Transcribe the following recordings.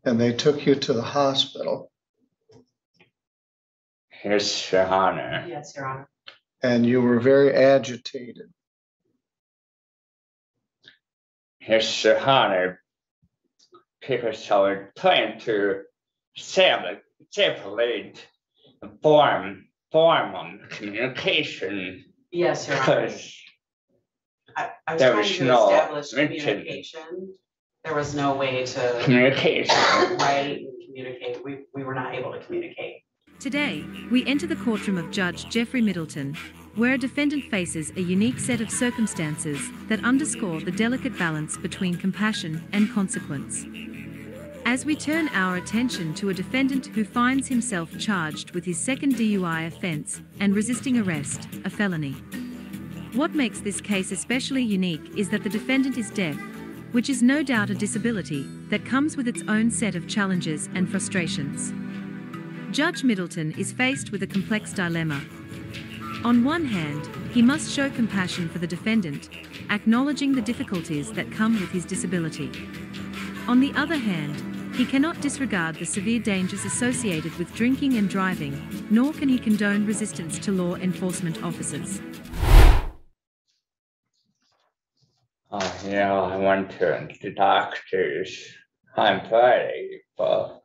And they took you to the hospital. Yes, Your Honor. Yes, Your Honor. And you were very agitated. Yes, Your Honor. Because I was trying to separate the form of communication. Yes, Your Honor. Because I was there trying was to no establish written communication. There was no way to communication. write and communicate. We were not able to communicate. Today, we enter the courtroom of Judge Jeffrey Middleton, where a defendant faces a unique set of circumstances that underscore the delicate balance between compassion and consequence. As we turn our attention to a defendant who finds himself charged with his second DUI offense and resisting arrest, a felony. What makes this case especially unique is that the defendant is deaf, which is no doubt a disability that comes with its own set of challenges and frustrations. Judge Middleton is faced with a complex dilemma. On one hand, he must show compassion for the defendant, acknowledging the difficulties that come with his disability. On the other hand, he cannot disregard the severe dangers associated with drinking and driving, nor can he condone resistance to law enforcement officers. I went to the doctors on Friday, but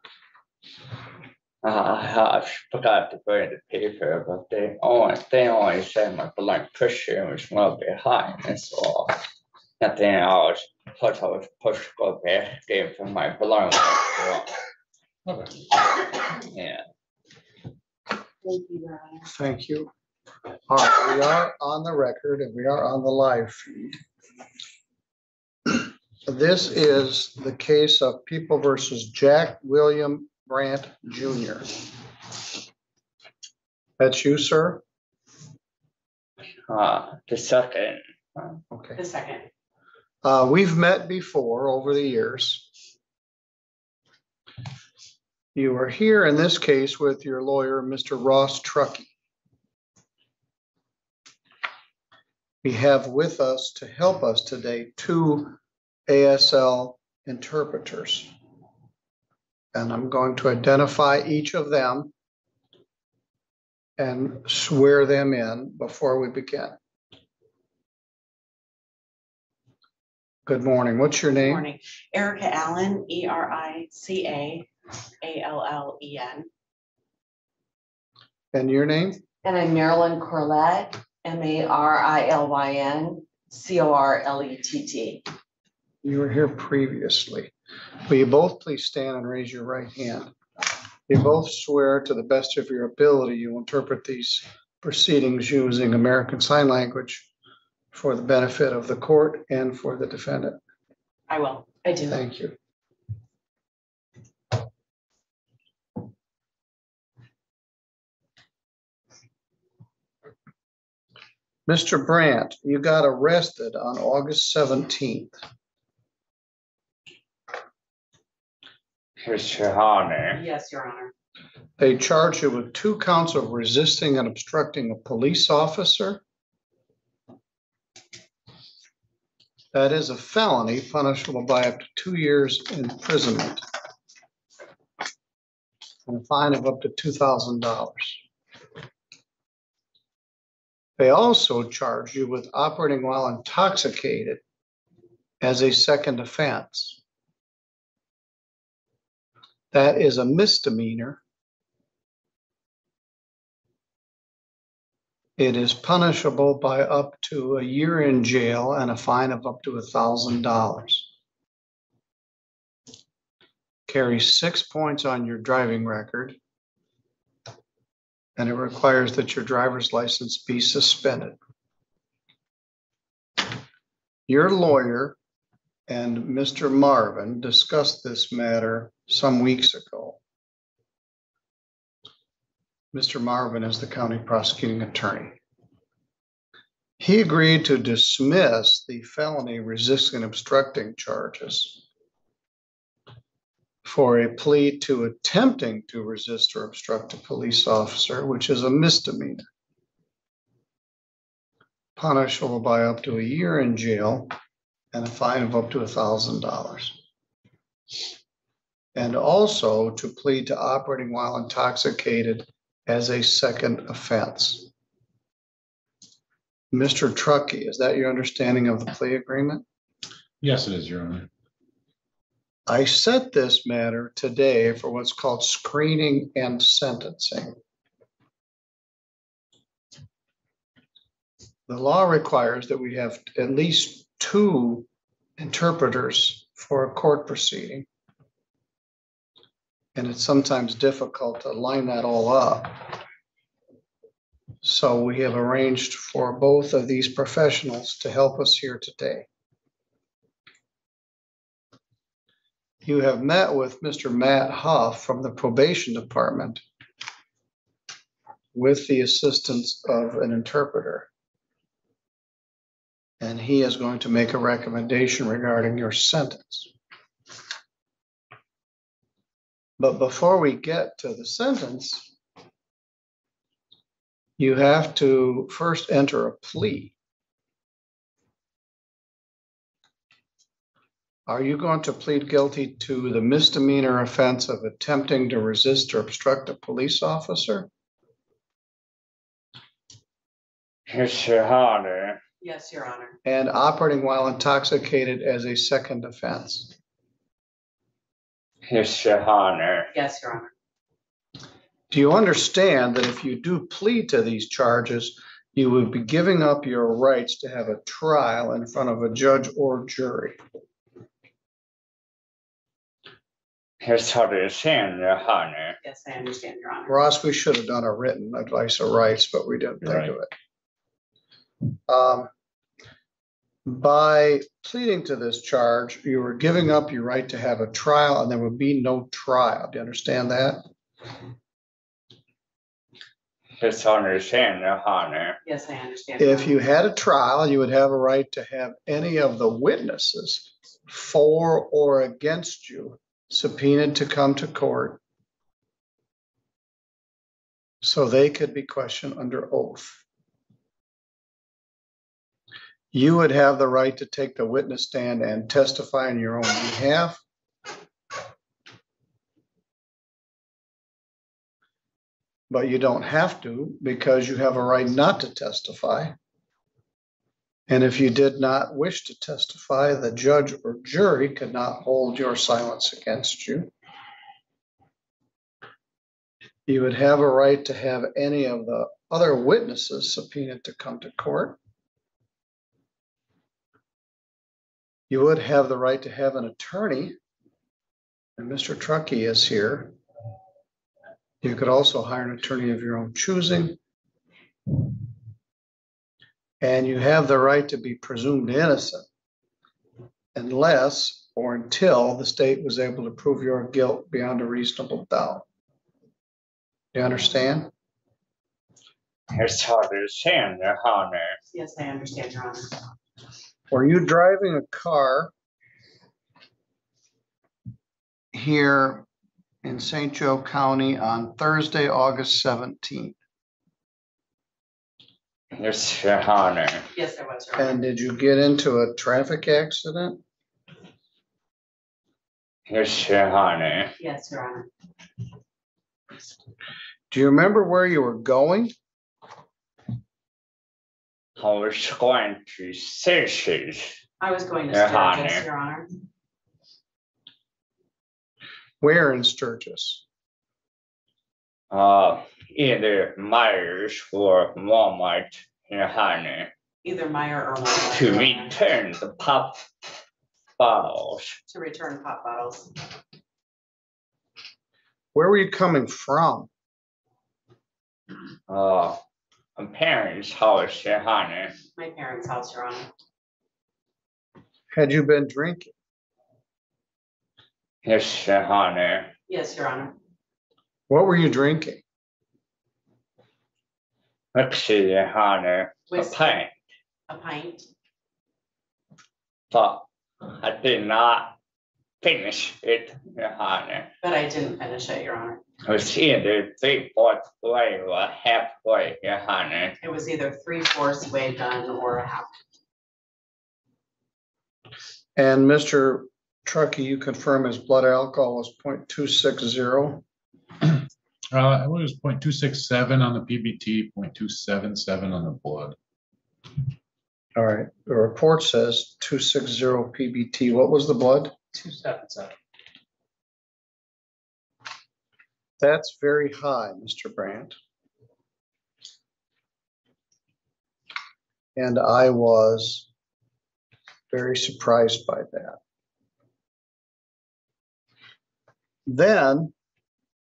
I forgot to bring the paper, but they only said my blood pressure was well behind, and so nothing else. Plus I was supposed to go back again for my blood. Yeah. Thank you, Your Honor. Thank you. All right, we are on the record and we are on the live feed. This is the case of People versus Jack William Brandt Jr. That's you, sir? The second. Okay. The second. We've met before over the years. You are here in this case with your lawyer, Mr. Ross Truckee. We have with us to help us today two ASL interpreters. And I'm going to identify each of them and swear them in before we begin. Good morning. What's your name? Good morning. Erica Allen, ERICA ALLEN. And your name? And I'm Marilyn Corlett, MARILYN CORLETT. You were here previously. Will you both please stand and raise your right hand? You both swear to the best of your ability you will interpret these proceedings using American Sign Language for the benefit of the court and for the defendant. I will. I do. Thank you. Mr. Brandt, you got arrested on August 17th. Yes, Your Honor. Yes, Your Honor. They charge you with 2 counts of resisting and obstructing a police officer. That is a felony punishable by up to 2 years imprisonment and a fine of up to $2,000. They also charge you with operating while intoxicated as a second offense. That is a misdemeanor. It is punishable by up to a year in jail and a fine of up to $1,000. Carries 6 points on your driving record, and it requires that your driver's license be suspended. Your lawyer and Mr. Marvin discussed this matter some weeks ago. Mr. Marvin is the county prosecuting attorney. He agreed to dismiss the felony resisting and obstructing charges for a plea to attempting to resist or obstruct a police officer, which is a misdemeanor, punishable by up to a year in jail and a fine of up to $1,000. and also to plead to operating while intoxicated as a second offense. Mr. Truckee, is that your understanding of the plea agreement? Yes, it is, Your Honor. I set this matter today for what's called screening and sentencing. The law requires that we have at least 2 interpreters for a court proceeding. And it's sometimes difficult to line that all up. So we have arranged for both of these professionals to help us here today. You have met with Mr. Matt Huff from the probation department with the assistance of an interpreter. And he is going to make a recommendation regarding your sentence. But before we get to the sentence, you have to first enter a plea. Are you going to plead guilty to the misdemeanor offense of attempting to resist or obstruct a police officer? Yes, Your Honor. Yes, Your Honor. And operating while intoxicated as a second offense? Yes, Your Honor. Yes, Your Honor. Do you understand that if you do plead to these charges, you would be giving up your rights to have a trial in front of a judge or jury? Yes, I understand, Your Honor. Yes, I understand, Your Honor. Ross, we should have done a written advice of rights, but we didn't think of it. By pleading to this charge, you were giving up your right to have a trial and there would be no trial. Do you understand that? Yes, I understand, Your Honor. Yes, I understand. Your If Honor. you had a trial, you would have a right to have any of the witnesses for or against you subpoenaed to come to court so they could be questioned under oath. You would have the right to take the witness stand and testify on your own behalf. But you don't have to because you have a right not to testify. And if you did not wish to testify, the judge or jury could not hold your silence against you. You would have a right to have any of the other witnesses subpoenaed to come to court. You would have the right to have an attorney, and Mr. Truckee is here. You could also hire an attorney of your own choosing. And you have the right to be presumed innocent unless or until the state was able to prove your guilt beyond a reasonable doubt. You understand? Yes, I understand, Your Honor. Yes, I understand, Your Honor. Were you driving a car here in St. Joe County on Thursday, August 17th? Yes, Your Honor. Yes, I was, Your Honor. And did you get into a traffic accident? Yes, Your Honor. Yes, Your Honor. Do you remember where you were going? I was going to Syracuse. I was going to Your Sturgis, Honor. Your Honor. Where in Sturgis? Either Myers or Walmart, Your Honor, Either Meyer or Walmart. to Your Honor. return the pop bottles. To return pop bottles. Where were you coming from? My parents' house, Your Honor. My parents' house, Your Honor. Had you been drinking? Yes, Your Honor. Yes, Your Honor. What were you drinking? Actually, Your Honor, a Whiskey. pint, A pint. but I did not finish it, Your Honor. But I didn't finish it, Your Honor. It was either 3/4 way or halfway, Your Honor. It was either 3/4 way done or a half. And Mr. Truckee, you confirm his blood alcohol was 0.260. It was 0.267 on the PBT, 0.277 on the blood. All right, the report says 260 PBT. What was the blood? 277. That's very high, Mr. Brandt. And I was very surprised by that. Then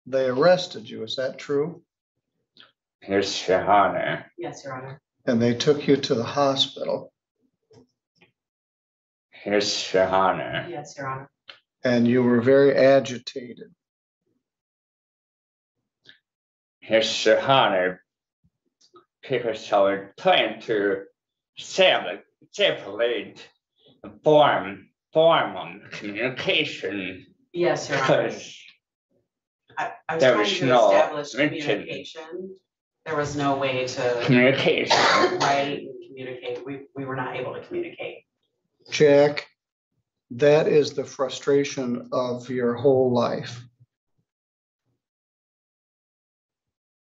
they arrested you, is that true? Yes, Your Honor. Yes, Your Honor. And they took you to the hospital, Yes, Your Honor. Yes, Your Honor. and you were very agitated. Yes, Your Honor. Because I was trying to separate the form of communication. Yes, Your Honor. Because I was there trying was to no establish mention. communication. There was no way to communication. write and communicate. We were not able to communicate. Jack, that is the frustration of your whole life.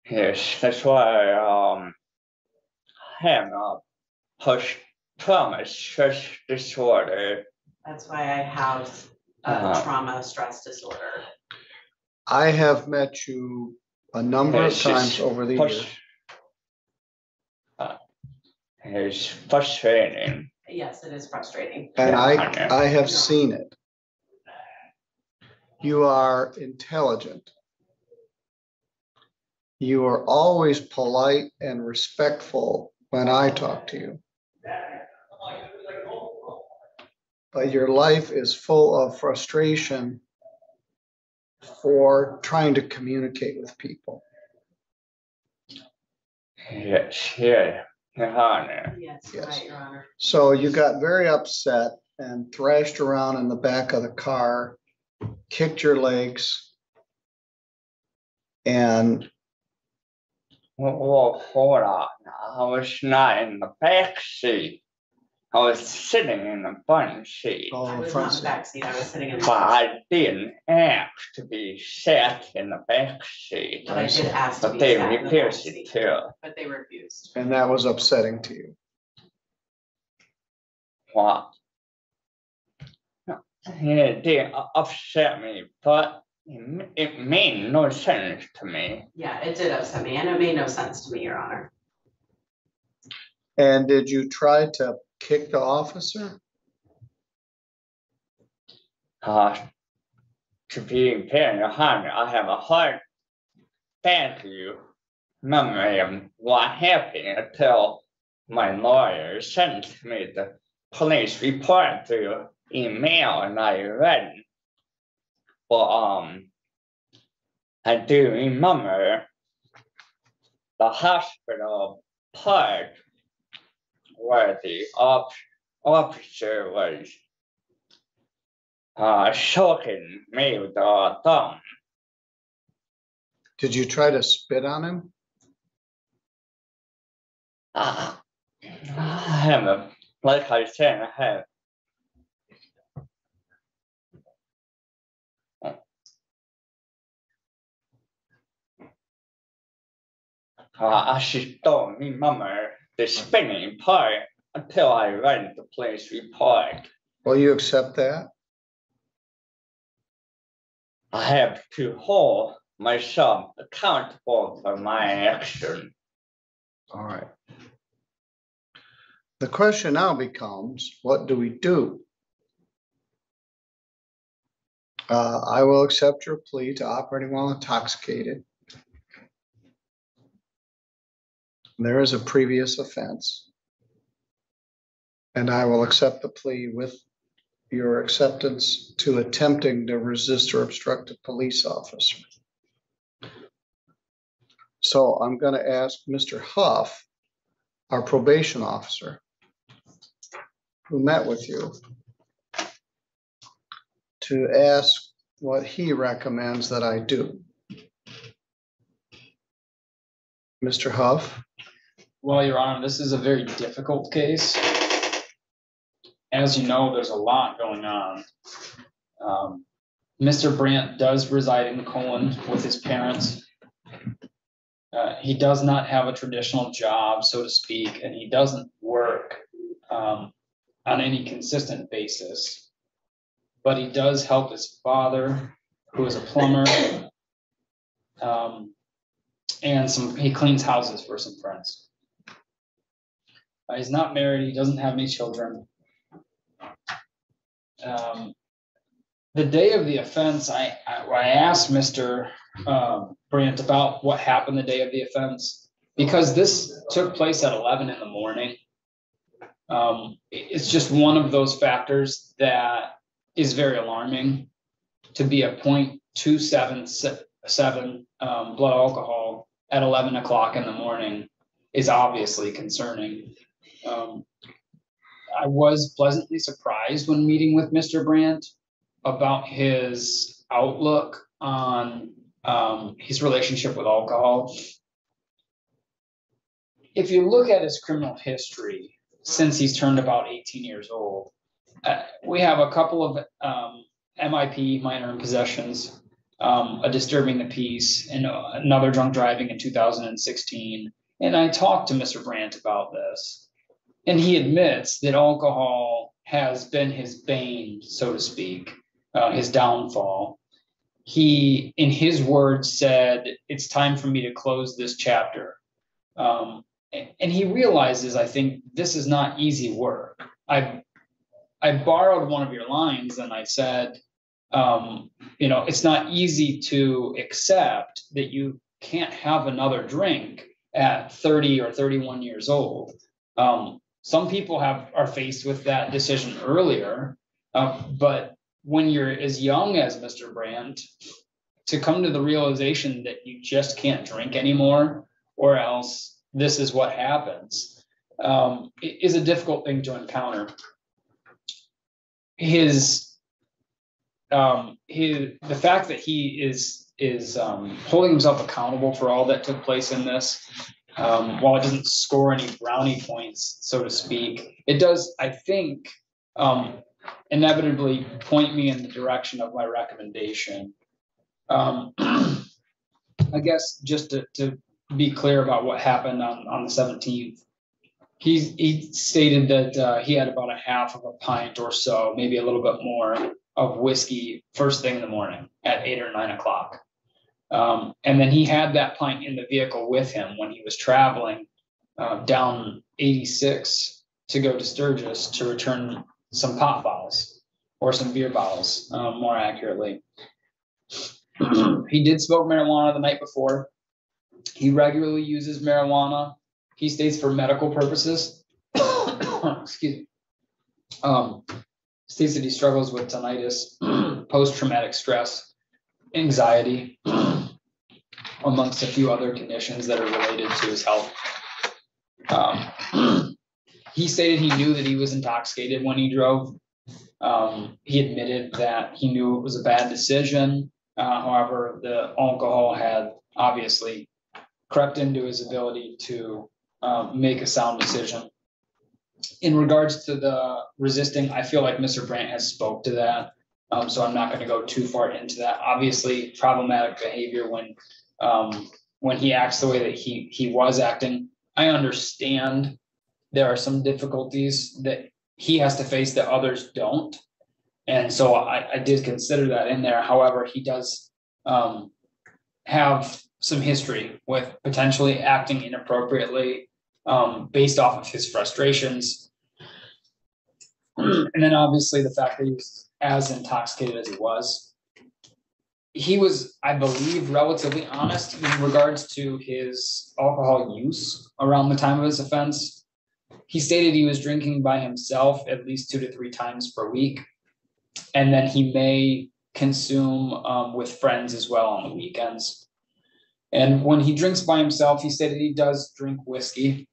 Yes, that's why I have a post-trauma stress disorder. That's why I have trauma stress disorder. I have met you a number of It's times just over the years. It's frustrating. Yes, it is frustrating. And Yeah. I have seen it. You are intelligent. You are always polite and respectful when I talk to you. But your life is full of frustration for trying to communicate with people. Yes, yeah, Your Honor. Yes, you're Yes. right, Your Honor. So you got very upset and thrashed around in the back of the car, kicked your legs, and Well, hold on. I was not in the back seat. I was sitting in the front seat. all I the was front not in the seat. back seat. I was sitting in the But front seat. I didn't ask to be sat in the back seat. But I did ask to But be they sat in the back refused it seat, too. but they refused. And that was upsetting to you. What? It did upset me, but it made no sense to me. Yeah, it did upset me and it made no sense to me, Your Honor. And did you try to kick the officer? To be fair, Your Honor, I have a hard value memory of what happened until my lawyer sent me the police report through email and I read it. But I do remember the hospital part where the officer was shocking me with the thumb. Did you try to spit on him? I have, like I said, I have. I just don't remember the spinning part until I read the police report. Will you accept that? I have to hold myself accountable for my action. All right. The question now becomes, what do we do? I will accept your plea to operating while intoxicated. There is a previous offense. And I will accept the plea with your acceptance to attempting to resist or obstruct a police officer. So I'm going to ask Mr. Huff, our probation officer, who met with you, to ask what he recommends that I do. Mr. Huff? Well, Your Honor, this is a very difficult case. As you know, there's a lot going on. Mr. Brandt does reside in Colon with his parents. He does not have a traditional job, so to speak, and he doesn't work on any consistent basis. But he does help his father, who is a plumber, and he cleans houses for some friends. He's not married. He doesn't have any children. The day of the offense, I asked Mr. Brandt about what happened the day of the offense, because this took place at 11 in the morning. It's just one of those factors that is very alarming. To be a 0.277 blood alcohol at 11 o'clock in the morning is obviously concerning. I was pleasantly surprised when meeting with Mr. Brandt about his outlook on his relationship with alcohol. If you look at his criminal history since he's turned about 18 years old, we have a couple of MIP, minor in possessions, a disturbing the peace, and another drunk driving in 2016. And I talked to Mr. Brandt about this, and he admits that alcohol has been his bane, so to speak, his downfall. He, in his words, said, "It's time for me to close this chapter." And he realizes, I think, this is not easy work. I borrowed one of your lines and I said, it's not easy to accept that you can't have another drink at 30 or 31 years old. Some people are faced with that decision earlier, but when you're as young as Mr. Brandt, to come to the realization that you just can't drink anymore, or else this is what happens, is a difficult thing to encounter. The fact that he is holding himself accountable for all that took place in this, while it doesn't score any brownie points, so to speak, it does, I think, inevitably point me in the direction of my recommendation. I guess just to be clear about what happened on the 17th, he stated that he had about a half of a pint or so, maybe a little bit more, of whiskey first thing in the morning at 8 or 9 o'clock. And then he had that pint in the vehicle with him when he was traveling down 86 to go to Sturgis to return some pop bottles, or some beer bottles, more accurately. He did smoke marijuana the night before. He regularly uses marijuana. He states for medical purposes. Excuse me. States that he struggles with tinnitus, post-traumatic stress, anxiety, amongst a few other conditions that are related to his health. He stated he knew that he was intoxicated when he drove. He admitted that he knew it was a bad decision. However, the alcohol had obviously crept into his ability to make a sound decision. In regards to the resisting, I feel like Mr. Brandt has spoke to that, so I'm not going to go too far into that. Obviously, problematic behavior when he acts the way that he was acting. I understand there are some difficulties that he has to face that others don't, and so I did consider that in there. However, he does have some history with potentially acting inappropriately based off of his frustrations. And then obviously the fact that he was as intoxicated as he was, I believe, relatively honest in regards to his alcohol use around the time of his offense. He stated he was drinking by himself at least 2 to 3 times per week. And then he may consume with friends as well on the weekends. And when he drinks by himself, he stated he does drink whiskey.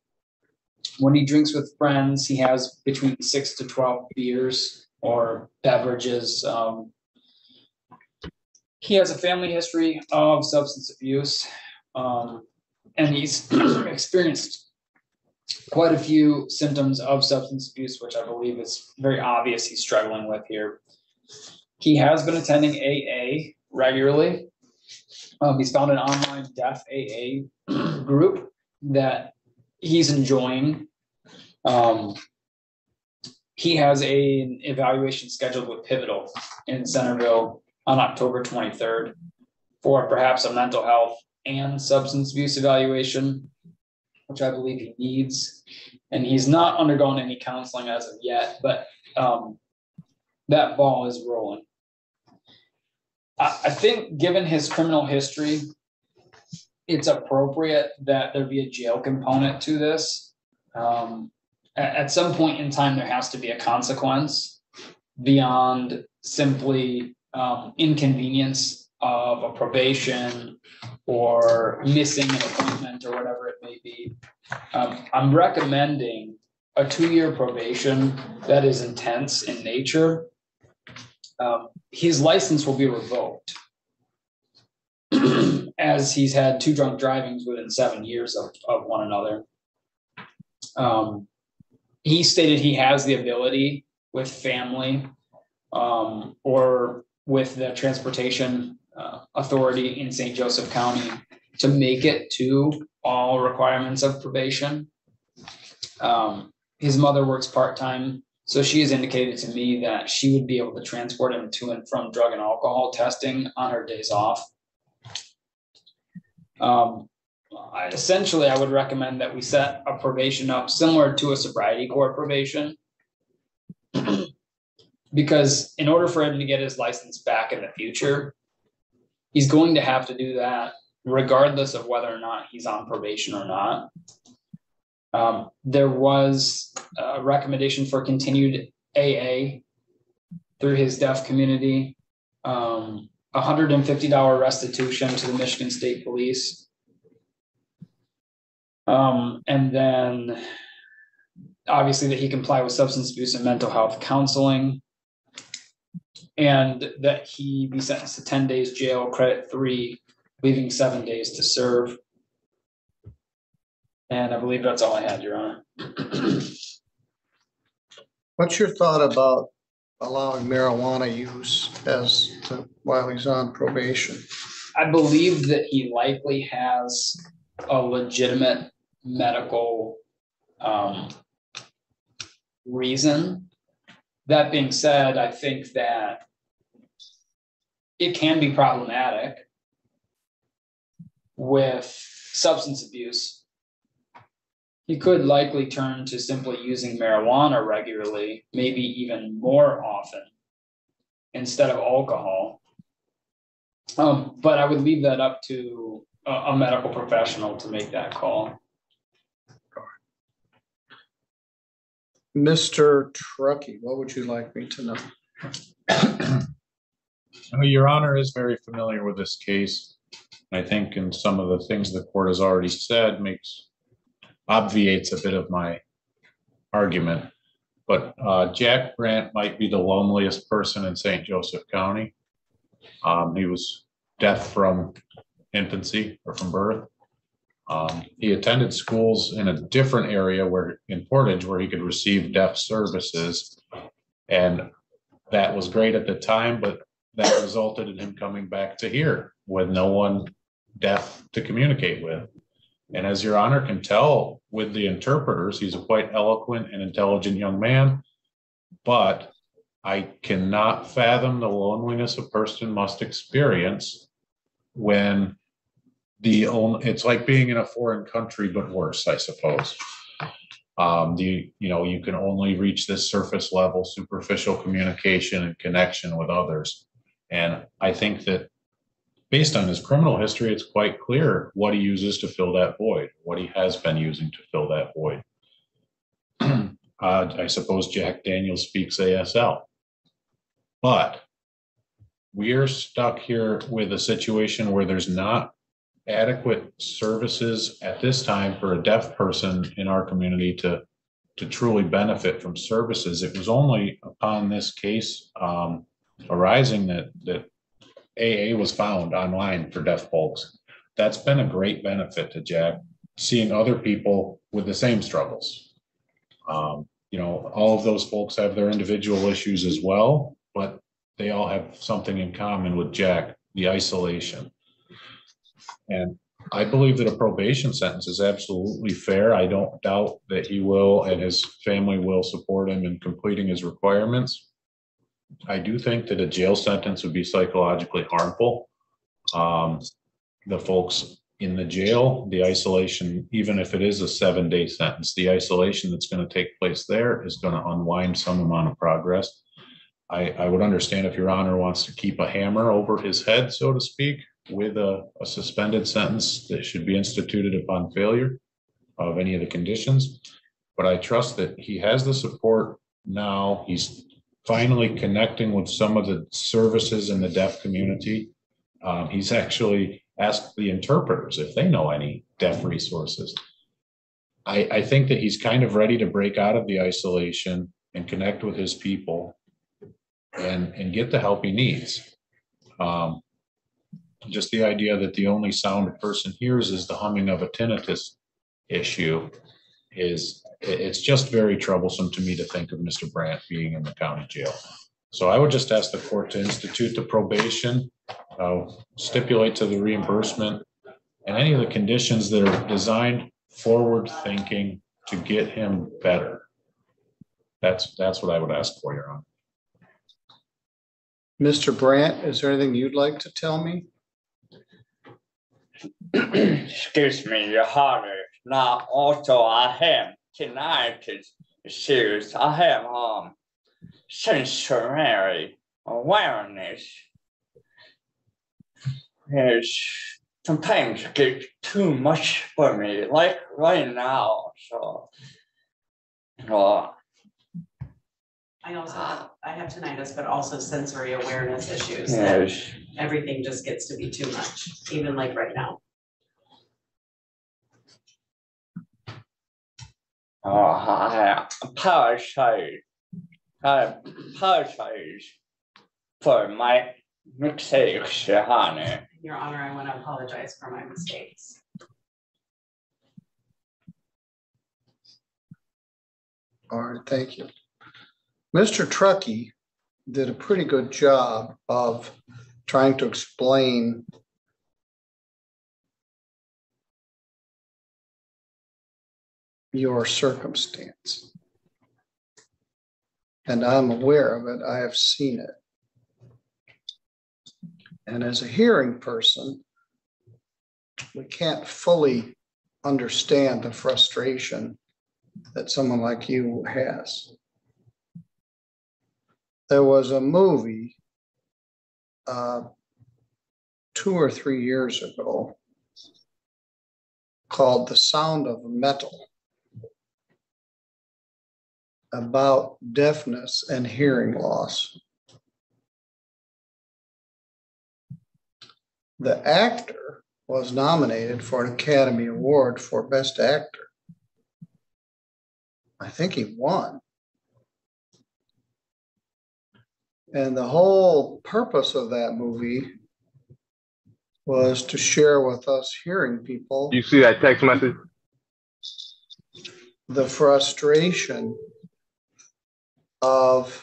When he drinks with friends, he has between 6 to 12 beers or beverages. He has a family history of substance abuse, and he's experienced quite a few symptoms of substance abuse, which I believe is very obvious he's struggling with here. He has been attending AA regularly. He's found an online deaf AA group that he's enjoying. He has an evaluation scheduled with Pivotal in Centerville on October 23rd for perhaps a mental health and substance abuse evaluation, which I believe he needs. And he's not undergone any counseling as of yet, but that ball is rolling. I think given his criminal history, it's appropriate that there be a jail component to this. At some point in time, there has to be a consequence beyond simply inconvenience of a probation or missing an appointment or whatever it may be. I'm recommending a 2-year probation that is intense in nature. His license will be revoked as he's had 2 drunk drivings within 7 years of one another. He stated he has the ability with family or with the transportation authority in St. Joseph County to make it to all requirements of probation. His mother works part-time, so she has indicated to me that she would be able to transport him to and from drug and alcohol testing on her days off. Essentially, I would recommend that we set a probation up similar to a sobriety court probation, because in order for him to get his license back in the future, he's going to have to do that regardless of whether or not he's on probation or not. There was a recommendation for continued AA through his deaf community, $150 restitution to the Michigan State Police. And then obviously that he comply with substance abuse and mental health counseling, and that he be sentenced to 10 days jail, credit 3, leaving 7 days to serve. And I believe that's all I had, Your Honor. What's your thought about allowing marijuana use while he's on probation? I believe that he likely has a legitimate medical reason. That being said, I think that it can be problematic with substance abuse. He could likely turn to simply using marijuana regularly, maybe even more often, instead of alcohol. But I would leave that up to a medical professional to make that call. Mr. Truckee, what would you like me to know? Your Honor is very familiar with this case. I think in some of the things the court has already said obviates a bit of my argument. But Jack Brandt might be the loneliest person in St. Joseph County. He was deaf from infancy or from birth. He attended schools in a different area in Portage where he could receive deaf services. And that was great at the time, but that resulted in him coming back to here with no one deaf to communicate with. And as Your Honor can tell with the interpreters, he's a quite eloquent and intelligent young man, but I cannot fathom the loneliness a person must experience when it's like being in a foreign country, but worse, I suppose. You can only reach this surface level, superficial communication and connection with others. And I think that based on his criminal history, it's quite clear what he uses to fill that void, what he has been using to fill that void. I suppose Jack Daniels speaks ASL. But we're stuck here with a situation where there's not adequate services at this time for a deaf person in our community to truly benefit from services. It was only upon this case arising that AA was found online for deaf folks. That's been a great benefit to Jack, seeing other people with the same struggles. All of those folks have their individual issues as well, but they all have something in common with Jack, the isolation. And I believe that a probation sentence is absolutely fair. I don't doubt that he will and his family will support him in completing his requirements. I do think that a jail sentence would be psychologically harmful. The folks in the jail, the isolation, even if it is a 7-day sentence, the isolation that's going to take place there is going to unwind some amount of progress. I would understand if Your Honor wants to keep a hammer over his head, so to speak, with a suspended sentence that should be instituted upon failure of any of the conditions. But I trust that he has the support now. He's finally connecting with some of the services in the deaf community. He's actually asked the interpreters if they know any deaf resources. I think that he's kind of ready to break out of the isolation and connect with his people and get the help he needs. Just the idea that the only sound a person hears is the humming of a tinnitus issue it's just very troublesome to me to think of Mr. Brandt being in the county jail. So I would just ask the court to institute the probation, stipulate to the reimbursement, and any of the conditions that are designed forward thinking to get him better. That's what I would ask for, Your Honor. Mr. Brandt, is there anything you'd like to tell me? Excuse me, Your Honor. Now, also, I have tinnitus issues. I have sensory awareness. It's sometimes gets too much for me, like right now. So, I also I have tinnitus, but also sensory awareness issues. That yes. everything just gets to be too much, even like right now. I apologize. I apologize for my mistakes, Your Honor. Your Honor, I want to apologize for my mistakes. All right, thank you. Mr. Truckee did a pretty good job of trying to explain your circumstance. And I'm aware of it. I have seen it. And as a hearing person, we can't fully understand the frustration that someone like you has. There was a movie 2 or 3 years ago called The Sound of Metal about deafness and hearing loss. The actor was nominated for an Academy Award for Best Actor. I think he won. And the whole purpose of that movie was to share with us hearing people. You see that text message? The frustration of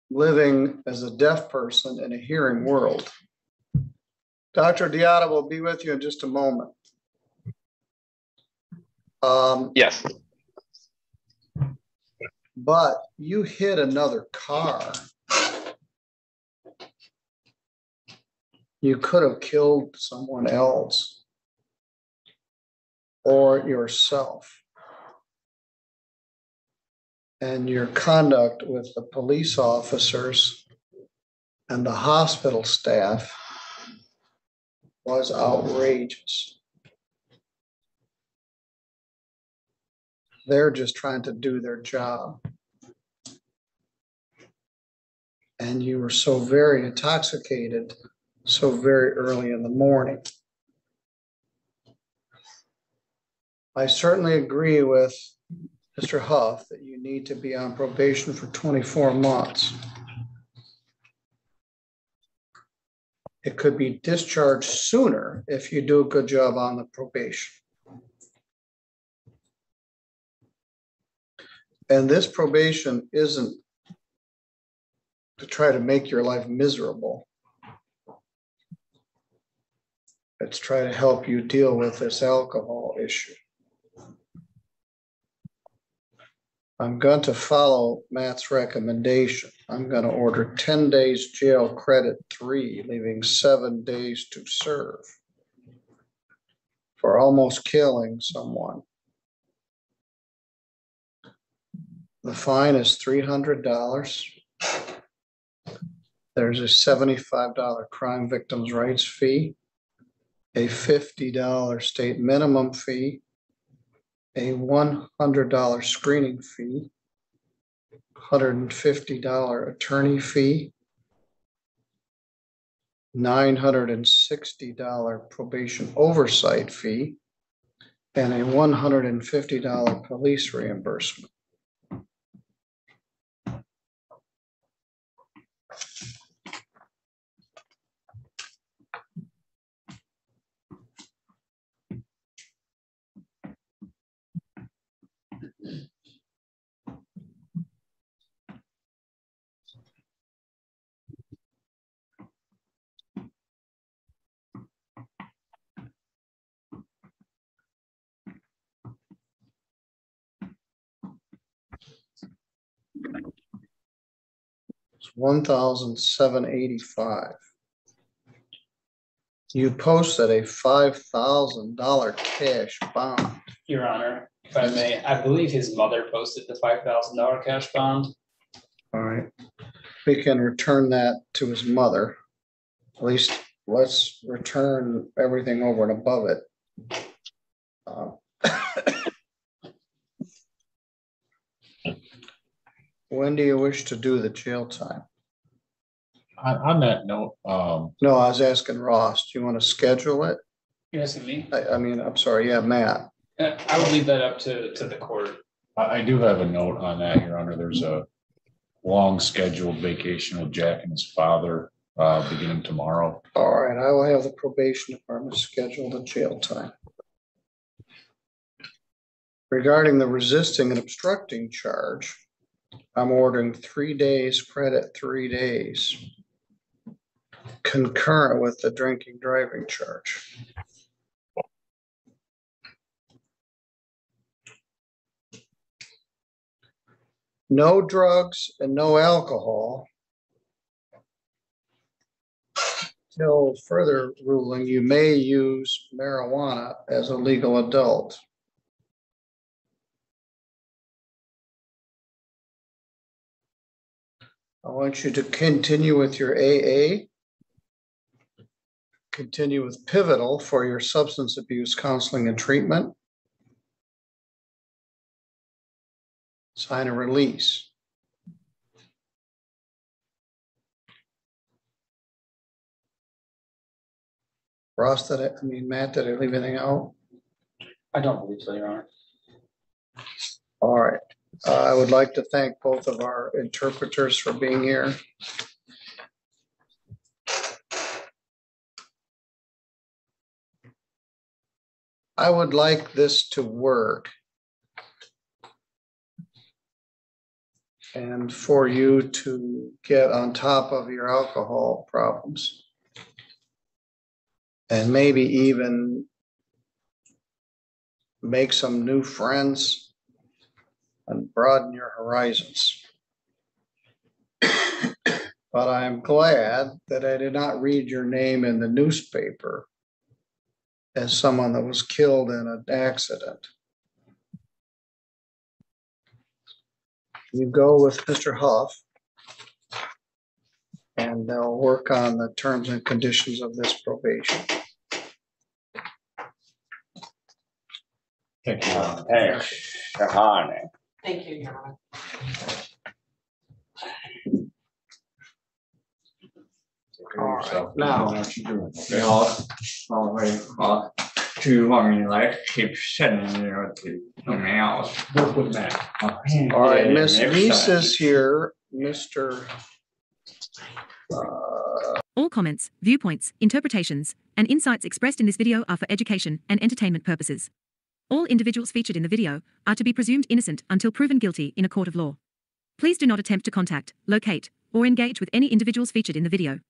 living as a deaf person in a hearing world. Dr. Diata will be with you in just a moment. Yes. But you hit another car. You could have killed someone else or yourself. And your conduct with the police officers and the hospital staff was outrageous. They're just trying to do their job. And you were so very intoxicated so very early in the morning. I certainly agree with Mr. Huff that you need to be on probation for 24 months. It could be discharged sooner if you do a good job on the probation. And this probation isn't to try to make your life miserable. It's try to help you deal with this alcohol issue. I'm going to follow Matt's recommendation. I'm going to order 10 days jail credit 3, leaving 7 days to serve for almost killing someone. The fine is $300. There's a $75 crime victims' rights fee, a $50 state minimum fee, a $100 screening fee, $150 attorney fee, $960 probation oversight fee, and a $150 police reimbursement. It's $1,785. You posted a $5,000 cash bond. Your Honor, if I may, I believe his mother posted the $5,000 cash bond. All right. We can return that to his mother. At least let's return everything over and above it. When do you wish to do the jail time? On that note, No, I was asking Ross. Do you want to schedule it? You're asking me? I mean, I'm sorry. Yeah, Matt. I would leave that up to the court. I do have a note on that, Your Honor. There's a long scheduled vacation with Jack and his father beginning tomorrow. All right. I will have the probation department schedule the jail time. Regarding the resisting and obstructing charge, I'm ordering 3 days credit, 3 days, concurrent with the drinking driving charge. No drugs and no alcohol. Till further ruling, you may use marijuana as a legal adult. I want you to continue with your AA, continue with Pivotal for your substance abuse counseling and treatment. Sign a release. Ross, Matt, did I leave anything out? I don't believe so, Your Honor. All right. I would like to thank both of our interpreters for being here. I would like this to work and for you to get on top of your alcohol problems and maybe even make some new friends and broaden your horizons. But I'm glad that I did not read your name in the newspaper as someone that was killed in an accident. You go with Mr. Huff and they'll work on the terms and conditions of this probation. Thank you. Thanks, Shahani. Thank you, Your Honor. All right, now, too long, you like keep sitting there with something else. Work with Matt. all right, Miss Reese is here, Mr. All comments, viewpoints, interpretations, and insights expressed in this video are for education and entertainment purposes. All individuals featured in the video are to be presumed innocent until proven guilty in a court of law. Please do not attempt to contact, locate, or engage with any individuals featured in the video.